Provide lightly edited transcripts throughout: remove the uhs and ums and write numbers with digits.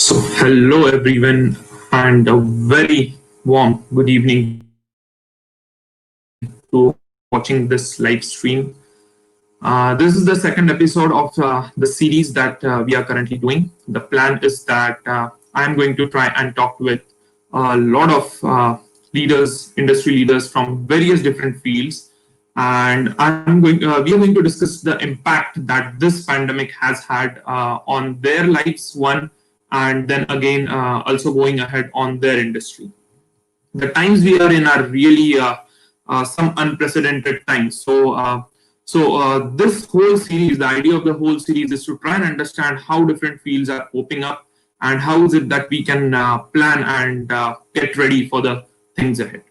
So, hello everyone, and a very warm good evening to watching this live stream. This is the second episode of the series that we are currently doing. The plan is that I am going to try and talk with a lot of leaders, industry leaders from various different fields, and we are going to discuss the impact that this pandemic has had on their lives. One, and then again, also going ahead on their industry. The times we are in are really some unprecedented times. So this whole series, the idea of the whole series is to try and understand how different fields are coping up and how is it that we can plan and get ready for the things ahead.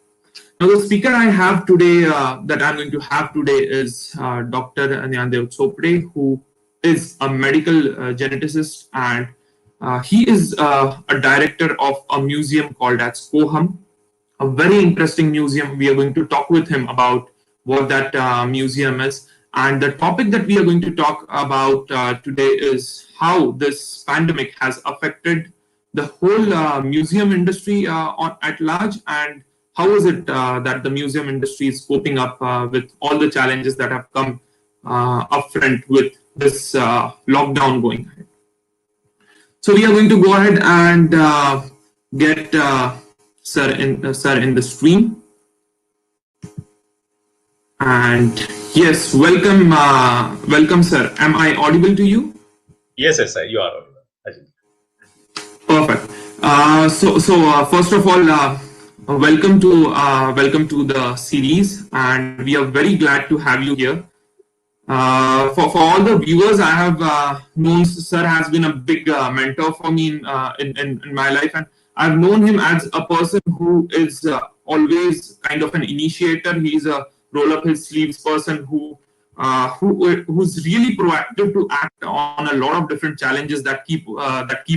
Now, the speaker I have today, that I'm going to have today, is Dr. Chopade, who is a medical geneticist, and he is a director of a museum called as Koham, a very interesting museum. We are going to talk with him about what that museum is. And the topic that we are going to talk about today is how this pandemic has affected the whole museum industry at large, and how is it that the museum industry is coping up with all the challenges that have come upfront with this lockdown going ahead. So we are going to go ahead and get sir in the stream. And yes, welcome, sir. Am I audible to you? Yes, sir. You are audible. Perfect. First of all, welcome to the series, and we are very glad to have you here. For all the viewers, I have known Sir has been a big mentor for me in my life, and I've known him as a person who is always kind of an initiator. He's a roll up his sleeves person who's really proactive to act on a lot of different challenges that keep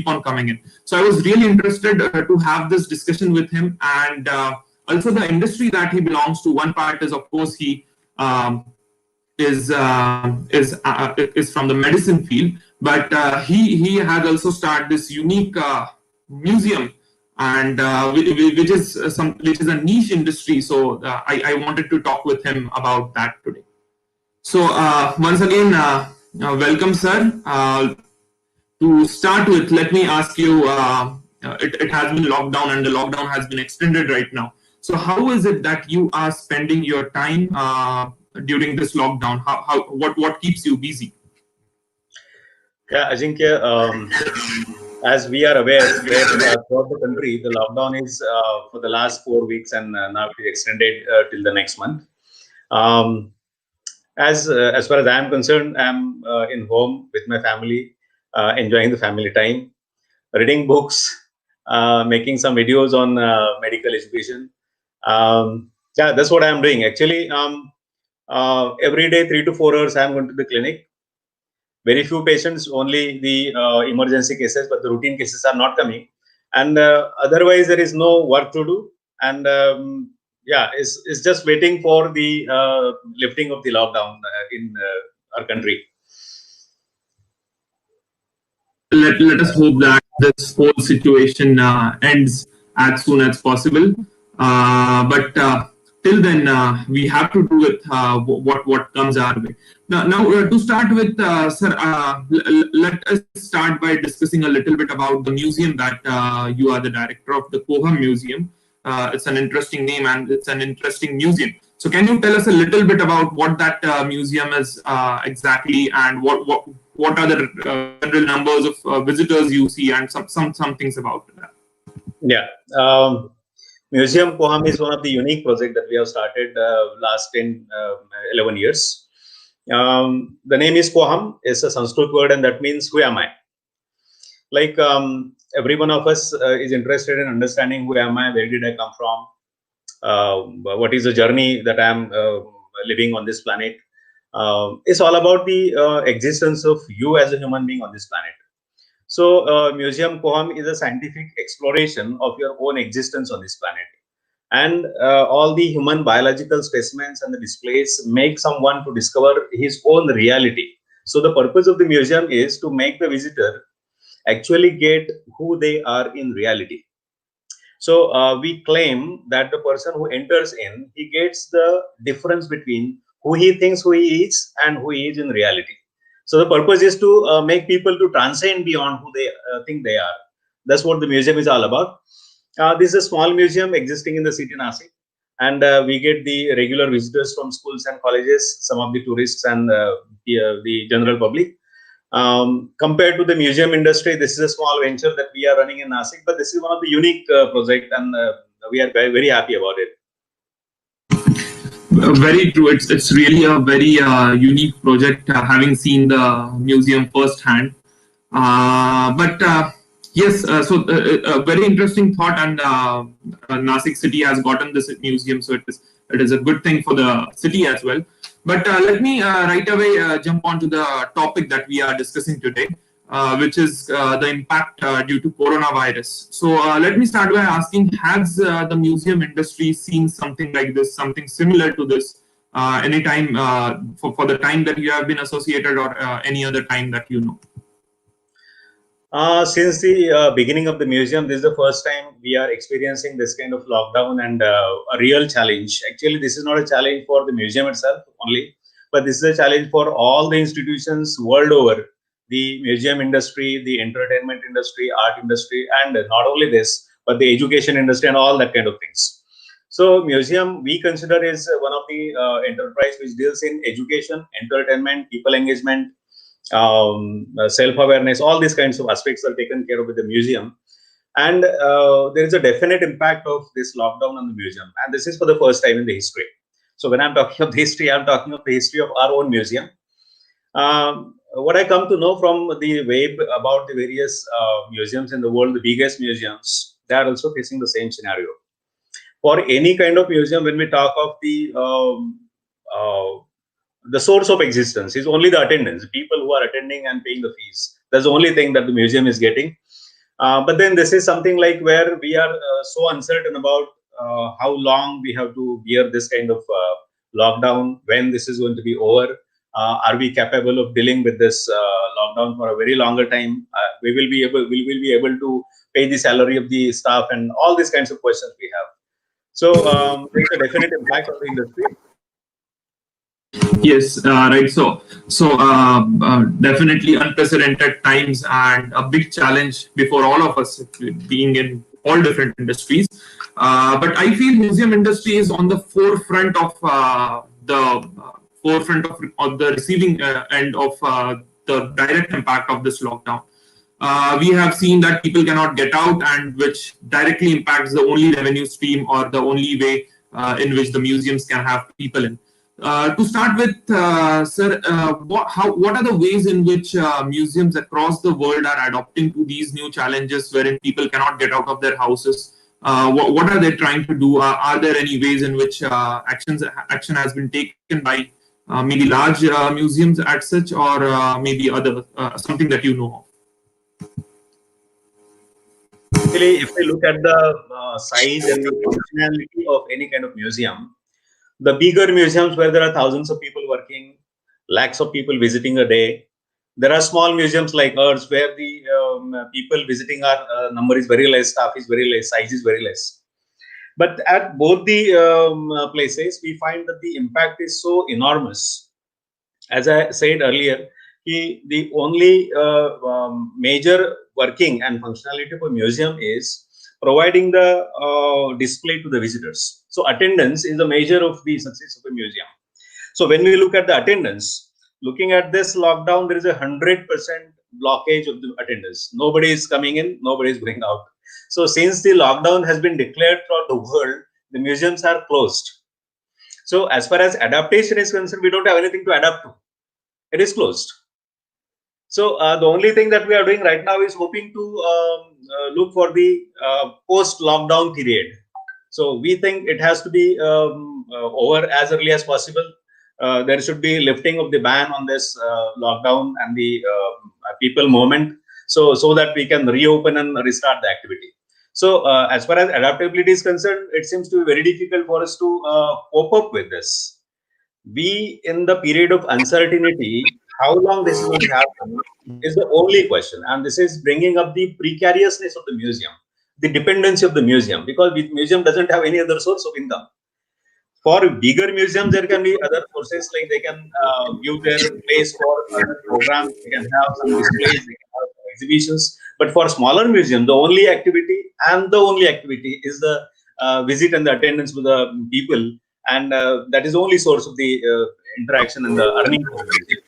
on coming in. So I was really interested to have this discussion with him, and also the industry that he belongs to. One part is, of course, he is from the medicine field, but he has also started this unique museum, and which is a niche industry. So I wanted to talk with him about that today. So once again, welcome, sir. To start with, let me ask you. It has been locked down, and the lockdown has been extended right now. So how is it that you are spending your time during this lockdown? What keeps you busy? Yeah, Ajinkya, as we are aware, throughout the country, the lockdown is for the last 4 weeks, and now it is extended till the next month. As far as I am concerned, I am in home with my family, enjoying the family time, reading books, making some videos on medical education. Yeah, that's what I am doing. Actually, every day, 3 to 4 hours, I am going to the clinic. Very few patients, only the emergency cases, but the routine cases are not coming. And otherwise, there is no work to do. And yeah, it's just waiting for the lifting of the lockdown in our country. Let us hope that this whole situation ends as soon as possible. But till then, we have to do with what comes our way. Now to start with, sir, let us start by discussing a little bit about the museum that you are the director of, the Koham Museum. It's an interesting name and it's an interesting museum. So can you tell us a little bit about what that museum is exactly, and what are the general numbers of visitors you see, and some things about that? Yeah. Museum Koham is one of the unique projects that we have started last 11 years. The name is Koham. It's a Sanskrit word, and that means who am I? Like every one of us is interested in understanding who am I, where did I come from, what is the journey that I am living on this planet. It's all about the existence of you as a human being on this planet. So Museum Koham is a scientific exploration of your own existence on this planet. And all the human biological specimens and the displays make someone to discover his own reality. So the purpose of the museum is to make the visitor actually get who they are in reality. So we claim that the person who enters in, he gets the difference between who he thinks who he is and who he is in reality. So the purpose is to make people to transcend beyond who they think they are. That's what the museum is all about. This is a small museum existing in the city Nasik, and we get the regular visitors from schools and colleges, some of the tourists and the general public. Compared to the museum industry, this is a small venture that we are running in Nasik, but this is one of the unique project, and we are very, very happy about it. Very true. It's really a very unique project, having seen the museum firsthand. But yes, so a very interesting thought, and Nasik city has gotten this museum, so it is a good thing for the city as well. But let me right away jump onto the topic that we are discussing today, which is the impact due to coronavirus. So let me start by asking: has the museum industry seen something like this, something similar to this, any time for the time that you have been associated, or any other time that you know? Since the beginning of the museum, this is the first time we are experiencing this kind of lockdown and a real challenge. Actually, this is not a challenge for the museum itself only, but this is a challenge for all the institutions world over, the museum industry, the entertainment industry, art industry, and not only this, but the education industry and all that kind of things. So, museum we consider is one of the enterprise which deals in education, entertainment, people engagement, self-awareness. All these kinds of aspects are taken care of with the museum, and there is a definite impact of this lockdown on the museum, and this is for the first time in the history. So when I'm talking of the history, I'm talking of the history of our own museum. What I come to know from the web about the various museums in the world, the biggest museums, they are also facing the same scenario. For any kind of museum, when we talk of the source of existence is only the attendance, people who are attending and paying the fees. That's the only thing that the museum is getting. But then this is something like where we are so uncertain about how long we have to bear this kind of lockdown, when this is going to be over. Are we capable of dealing with this lockdown for a very longer time? Will we be able to pay the salary of the staff, and all these kinds of questions we have. So there's a definite impact on the industry. Yes, right. So definitely unprecedented times and a big challenge before all of us, being in all different industries. But I feel museum industry is on the forefront of the receiving end of the direct impact of this lockdown. We have seen that people cannot get out, and which directly impacts the only revenue stream, or the only way in which the museums can have people in. To start with, sir, what are the ways in which museums across the world are adopting to these new challenges, wherein people cannot get out of their houses? What are they trying to do? Are there any ways in which action has been taken by maybe large museums at such, or maybe other something that you know of? Actually, if we look at the size and the functionality of any kind of museum, the bigger museums where there are thousands of people working, lakhs of people visiting a day, there are small museums like ours where the people visiting our number is very less, staff is very less, size is very less. But at both the places, we find that the impact is so enormous. As I said earlier, the only major working and functionality of a museum is providing the display to the visitors. So attendance is the measure of the success of a museum. So when we look at the attendance, looking at this lockdown, there is 100% blockage of the attendance. Nobody is coming in, nobody is going out. So since the lockdown has been declared throughout the world, the museums are closed. So as far as adaptation is concerned, we don't have anything to adapt to. It is closed. So the only thing that we are doing right now is hoping to look for the post-lockdown period. So we think it has to be over as early as possible. There should be lifting of the ban on this lockdown and the people movement, so that we can reopen and restart the activity. So as far as adaptability is concerned, it seems to be very difficult for us to cope up with this. we, in the period of uncertainty, how long this is going to happen is the only question. And this is bringing up the precariousness of the museum, the dependency of the museum, because the museum doesn't have any other source of income. For bigger museums, there can be other sources, like they can give their place for other programs, they can have some displays, they can have exhibitions. But for smaller museums, the only activity is the visit and the attendance with the people, and that is the only source of the interaction and the earning for the museum.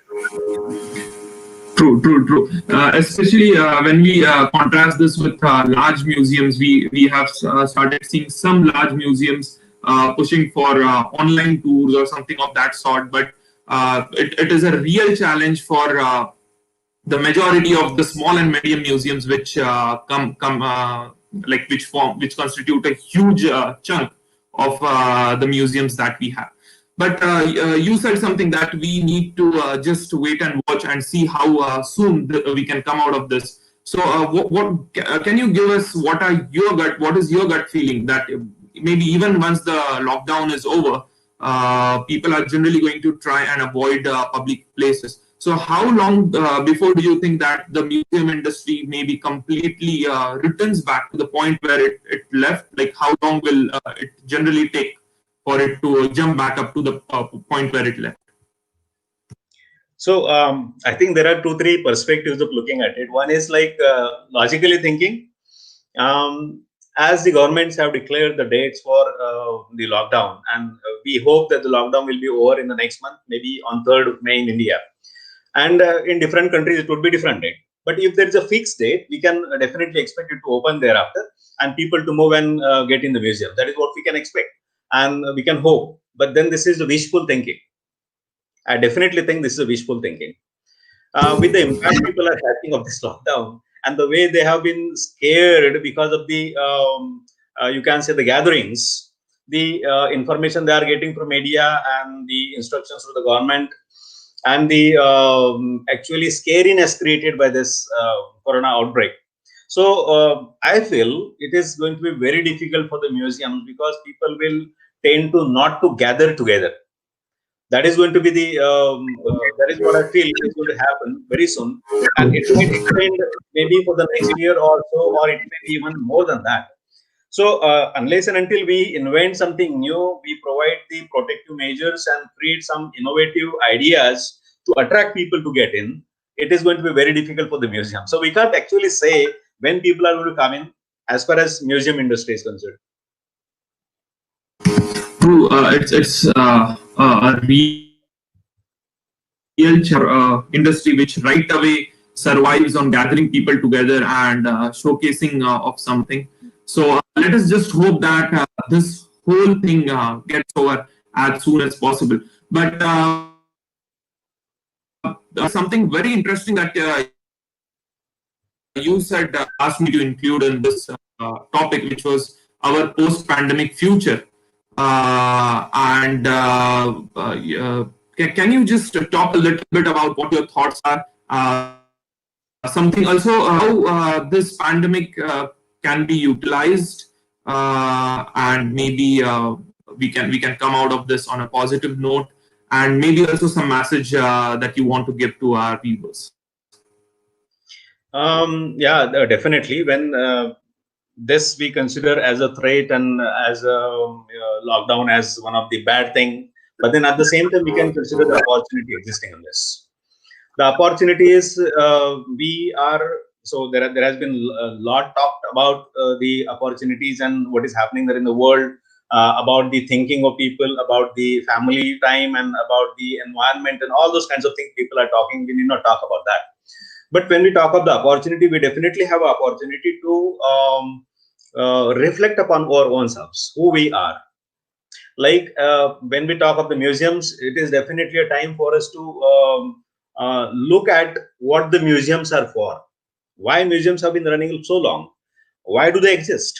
True, true, true. Especially when we contrast this with large museums, we have started seeing some large museums pushing for online tours or something of that sort. But it is a real challenge for the majority of the small and medium museums, which come like which constitute a huge chunk of the museums that we have. But you said something that we need to just wait and watch and see how soon we can come out of this. So, what can you give us? What is your gut feeling that maybe even once the lockdown is over, people are generally going to try and avoid public places. So, how long before do you think that the museum industry maybe completely returns back to the point where it left? Like, how long will it generally take for it to jump back up to the point where it left? So I think there are two, three perspectives of looking at it. One is like logically thinking, as the governments have declared the dates for the lockdown, and we hope that the lockdown will be over in the next month, maybe on 3rd of May in India. And in different countries, it would be different date. But if there is a fixed date, we can definitely expect it to open thereafter and people to move and get in the museum. That is what we can expect and we can hope. But then this is the wishful thinking. I definitely think this is a wishful thinking. With the impact people are having of this lockdown and the way they have been scared because of the, you can say, the gatherings, the information they are getting from media and the instructions from the government, and the actually scariness created by this corona outbreak. So I feel it is going to be very difficult for the museums because people will tend to not to gather together. That is going to be the that is what I feel is going to happen very soon, and it might extend maybe for the next year or so, or it may be even more than that. So unless and until we invent something new, we provide the protective measures and create some innovative ideas to attract people to get in, it is going to be very difficult for the museum. So we can't actually say when people are going to come in as far as museum industry is concerned. True, it's a real industry which right away survives on gathering people together and showcasing of something. So let us just hope that this whole thing gets over as soon as possible. But something very interesting that you said asked me to include in this topic, which was our post-pandemic future. And can you just talk a little bit about what your thoughts are? Something also how this pandemic can be utilized, and maybe we can come out of this on a positive note, and maybe also some message that you want to give to our viewers. Yeah, definitely. When this we consider as a threat and as a lockdown as one of the bad thing, but then at the same time we can consider the opportunity existing in this. The opportunity is we are so there has been a lot talked about the opportunities and what is happening there in the world, about the thinking of people, about the family time, and about the environment and all those kinds of things people are talking. We need not talk about that. But when we talk of the opportunity, we definitely have an opportunity to reflect upon our own selves, who we are. Like when we talk of the museums, it is definitely a time for us to look at what the museums are for. Why museums have been running so long? Why do they exist?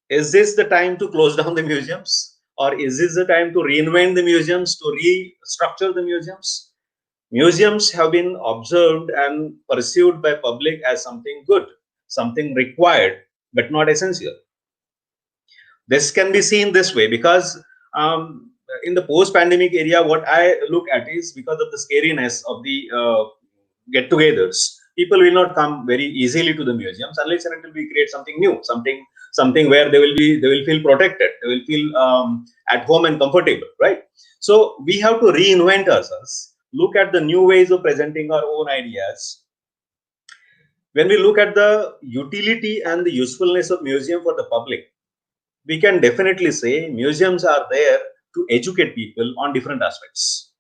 Is this the time to close down the museums? Or is this the time to reinvent the museums, to restructure the museums? Museums have been observed and perceived by public as something good, something required, but not essential. This can be seen this way because in the post-pandemic area, what I look at is because of the scariness of the get-togethers, people will not come very easily to the museums unless and until we create something new, something where they will feel protected, they will feel at home and comfortable, right? So we have to reinvent ourselves, look at the new ways of presenting our own ideas. When we look at the utility and the usefulness of museum for the public, we can definitely say museums are there to educate people on different aspects.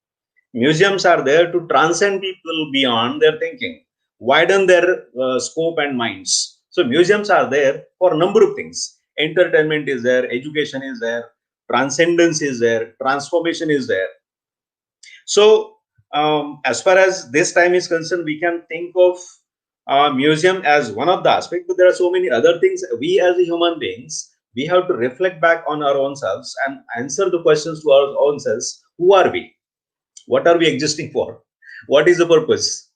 Museums are there to transcend people beyond their thinking, widen their scope and minds. So museums are there for a number of things. Entertainment is there, education is there, transcendence is there, transformation is there. So as far as this time is concerned, we can think of museum as one of the aspects, but there are so many other things. We as human beings, we have to reflect back on our own selves and answer the questions to our own selves. Who are we? What are we existing for? What is the purpose?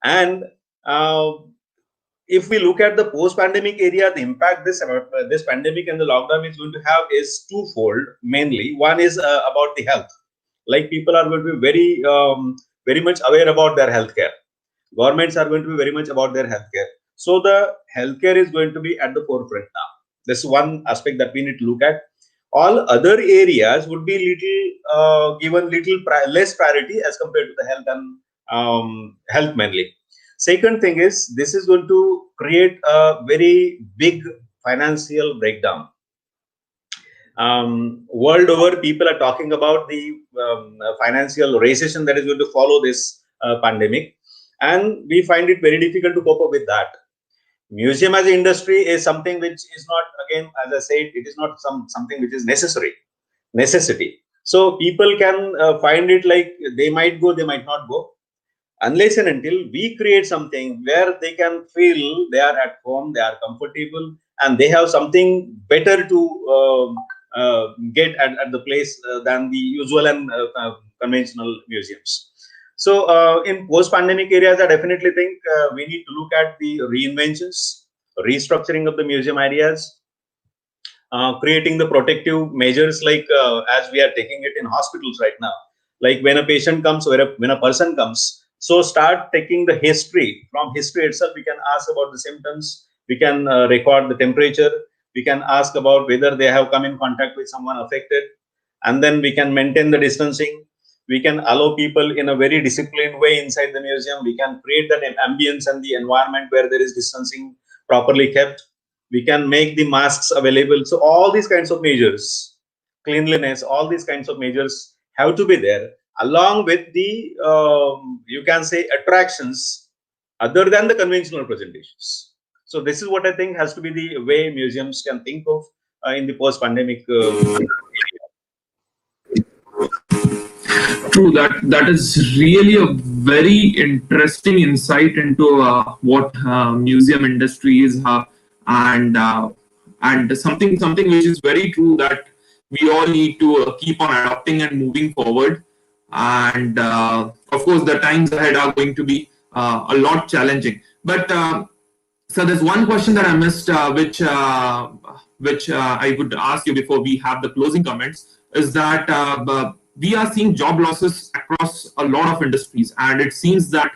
And uh, if we look at the post-pandemic area, the impact this pandemic and the lockdown is going to have is twofold. Mainly, one is about the health. Like people are going to be very much aware about their healthcare. Governments are going to be very much about their healthcare. So the healthcare is going to be at the forefront now. This is one aspect that we need to look at. All other areas would be given less priority as compared to the health and health mainly. Second thing is, this is going to create a very big financial breakdown. World over, people are talking about the financial recession that is going to follow this pandemic, and we find it very difficult to cope up with that. Museum as an industry is something which is not, again, as I said, it is not something which is necessity. So people can find it like they might go, they might not go, unless and until we create something where they can feel they are at home, they are comfortable, and they have something better to get at the place than the usual and conventional museums. So in post-pandemic areas, I definitely think we need to look at the reinventions, restructuring of the museum areas, creating the protective measures like as we are taking it in hospitals right now. Like when a patient comes or when a person comes, so start taking the history. From history itself, we can ask about the symptoms, we can record the temperature, we can ask about whether they have come in contact with someone affected, and then we can maintain the distancing. We can allow people in a very disciplined way inside the museum. We can create that ambience and the environment where there is distancing properly kept. We can make the masks available. So all these kinds of measures, cleanliness, all these kinds of measures have to be there, along with the you can say attractions other than the conventional presentations. So this is what I think has to be the way museums can think of in the post-pandemic. True, that is really a very interesting insight into what museum industry is, and something which is very true, that we all need to keep on adapting and moving forward. And of course, the times ahead are going to be a lot challenging. But so there's one question that I missed, which I would ask you before we have the closing comments, is that we are seeing job losses across a lot of industries, and it seems that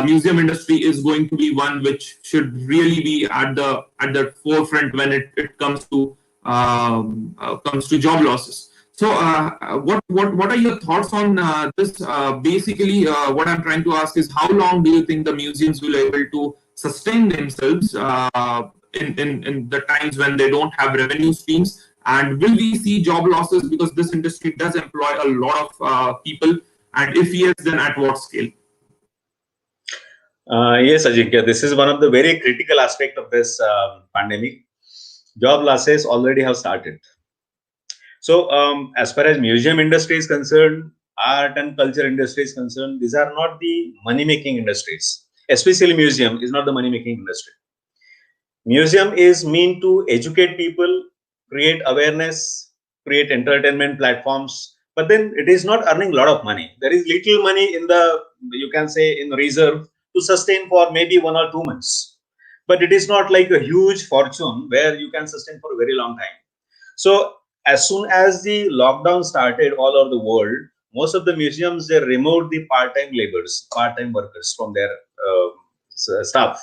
museum industry is going to be one which should really be at the forefront when it comes to job losses. So, what are your thoughts on this? Basically, what I'm trying to ask is, how long do you think the museums will be able to sustain themselves in the times when they don't have revenue streams? And will we see job losses, because this industry does employ a lot of people? And if yes, then at what scale? Yes, Ajinkya, this is one of the very critical aspect of this pandemic. Job losses already have started. So, as far as museum industry is concerned, art and culture industry is concerned, these are not the money-making industries. Especially museum is not the money-making industry. Museum is meant to educate people, create awareness, create entertainment platforms, but then it is not earning a lot of money. There is little money in the, you can say, in reserve to sustain for maybe 1 or 2 months. But it is not like a huge fortune where you can sustain for a very long time. So as soon as the lockdown started all over the world, most of the museums, they removed the part-time laborers, part-time workers from their staff.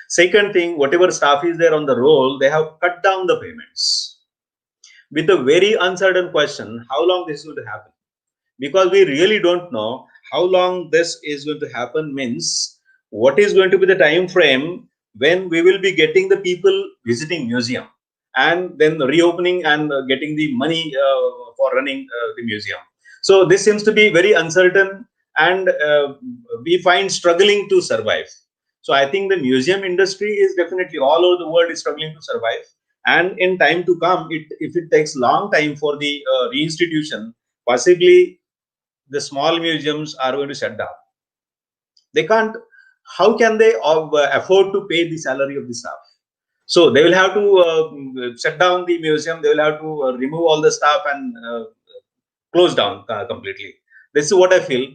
Second thing, whatever staff is there on the roll, they have cut down the payments with a very uncertain question: how long this is going to happen? Because we really don't know how long this is going to happen. Means what is going to be the time frame when we will be getting the people visiting museum and then reopening and getting the money for running the museum. So this seems to be very uncertain, and we find struggling to survive. So I think the museum industry is definitely all over the world is struggling to survive, and in time to come, if it takes long time for the reinstitution, possibly the small museums are going to shut down. They can't. How can they afford to pay the salary of the staff? So they will have to shut down the museum. They will have to remove all the staff and close down completely. This is what I feel.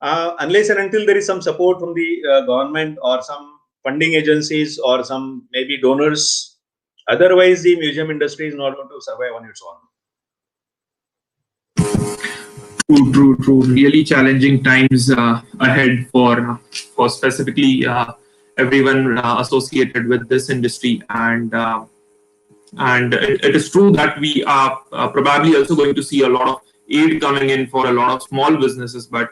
Unless and until there is some support from the government or some funding agencies or some maybe donors, otherwise the museum industry is not going to survive on its own. True. Really challenging times ahead for specifically everyone associated with this industry, and it is true that we are probably also going to see a lot of aid coming in for a lot of small businesses, but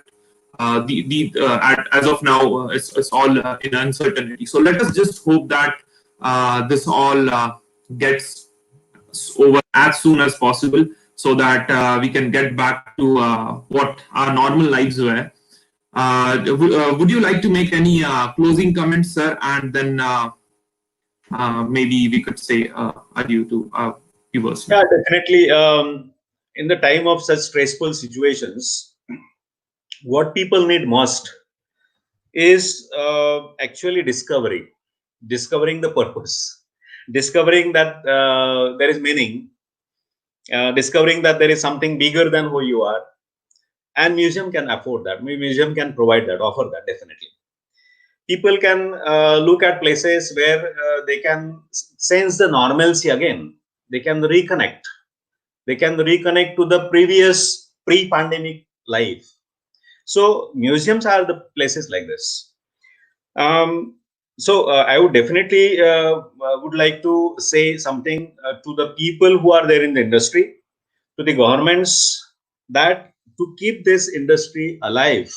as of now, it's all in uncertainty. So let us just hope that this all gets over as soon as possible, so that we can get back to what our normal lives were. Would you like to make any closing comments, sir? And then maybe we could say adieu to viewers. Yeah, definitely. In the time of such stressful situations, what people need most is actually discovering the purpose, discovering that there is meaning, discovering that there is something bigger than who you are, and museum can afford that. Museum can provide that, offer that. Definitely, people can look at places where they can sense the normalcy again. They can reconnect. They can reconnect to the previous pre-pandemic life. So museums are the places like this. So I would definitely would like to say something to the people who are there in the industry, to the governments, that to keep this industry alive,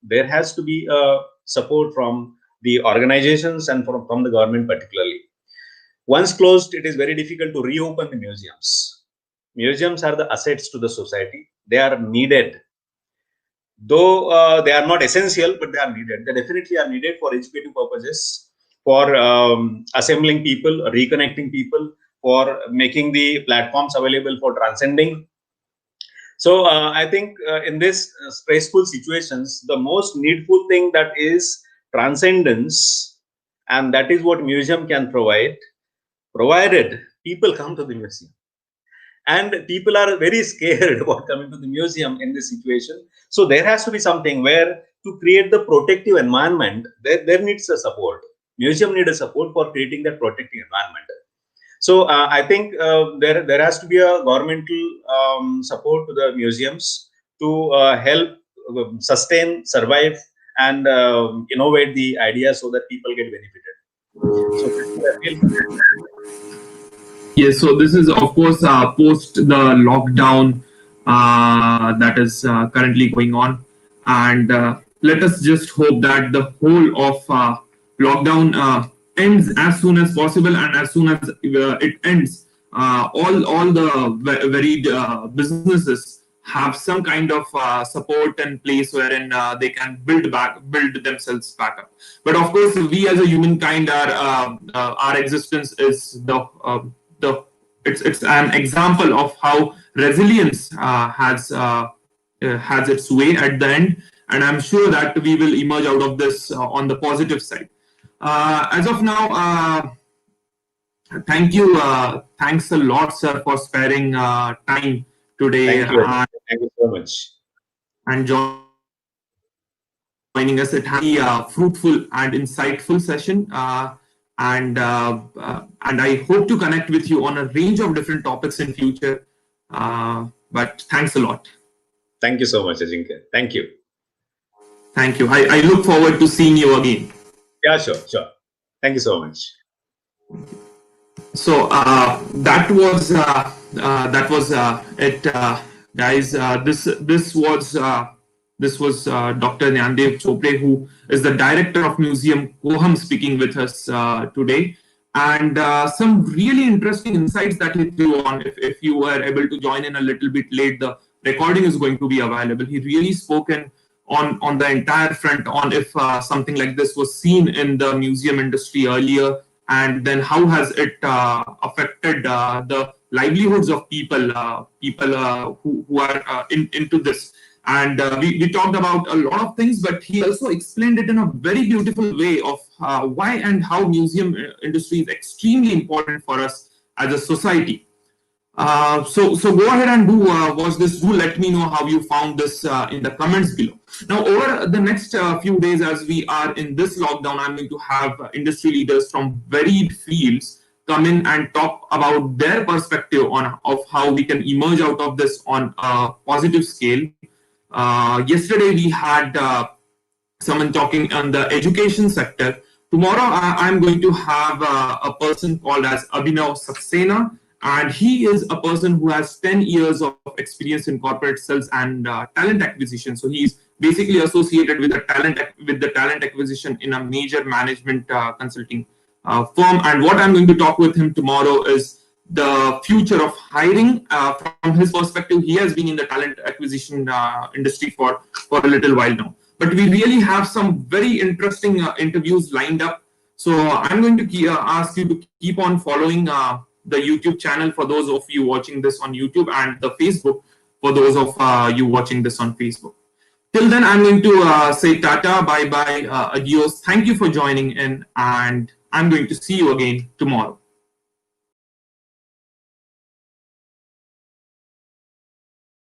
there has to be a support from the organizations and from the government particularly. Once closed, it is very difficult to reopen the museums. Museums are the assets to the society. They are needed. Though they are not essential, but they are needed. They definitely are needed for educative purposes, for assembling people, reconnecting people, for making the platforms available for transcending. So I think in this stressful situations, the most needful thing that is transcendence, and that is what museum can provide, provided people come to the museum. And people are very scared about coming to the museum in this situation. So there has to be something where, to create the protective environment, there needs a support. Museum needs a support for creating that protective environment. So I think there has to be a governmental support to the museums to help sustain, survive, and innovate the idea so that people get benefited. So Yes, so this is of course post the lockdown that is currently going on, and let us just hope that the whole of lockdown ends as soon as possible, and as soon as it ends, all the varied businesses have some kind of support in place wherein they can build themselves back up. But of course, we as a humankind, our existence is the it's an example of how resilience has its way at the end, and I'm sure that we will emerge out of this on the positive side. As of now, thanks a lot, sir, for sparing time today. Thank you. Thank you so much. And joining us. It has been a fruitful and insightful session. And I hope to connect with you on a range of different topics in future. But thanks a lot. Thank you so much, Ajinkya. Thank you. Thank you. I look forward to seeing you again. Yeah, sure. Thank you so much. So that was it, guys. This was Dr. Nyandev Chopade, who is the director of Museum Koham, speaking with us today, and some really interesting insights that he threw on. If you were able to join in a little bit late, the recording is going to be available. He really spoke on the entire front on if something like this was seen in the museum industry earlier, and then how has it affected the livelihoods of people who are into this. And we talked about a lot of things, but he also explained it in a very beautiful way of why and how museum industry is extremely important for us as a society. So go ahead and do watch this. Do let me know how you found this in the comments below. Now, over the next few days, as we are in this lockdown, I'm going to have industry leaders from varied fields come in and talk about their perspective on of how we can emerge out of this on a positive scale. Yesterday, we had someone talking on the education sector. Tomorrow, I'm going to have a person called as Abhinav Saxena, and he is a person who has 10 years of experience in corporate sales and talent acquisition. So he's basically associated with the talent acquisition in a major management consulting firm. And what I'm going to talk with him tomorrow is the future of hiring. From his perspective, he has been in the talent acquisition industry for a little while now. But we really have some very interesting interviews lined up. So I'm going to ask you to keep on following the YouTube channel for those of you watching this on YouTube, and the Facebook for those of you watching this on Facebook. Till then, I'm going to say tata, bye bye, adios. Thank you for joining in, and I'm going to see you again tomorrow.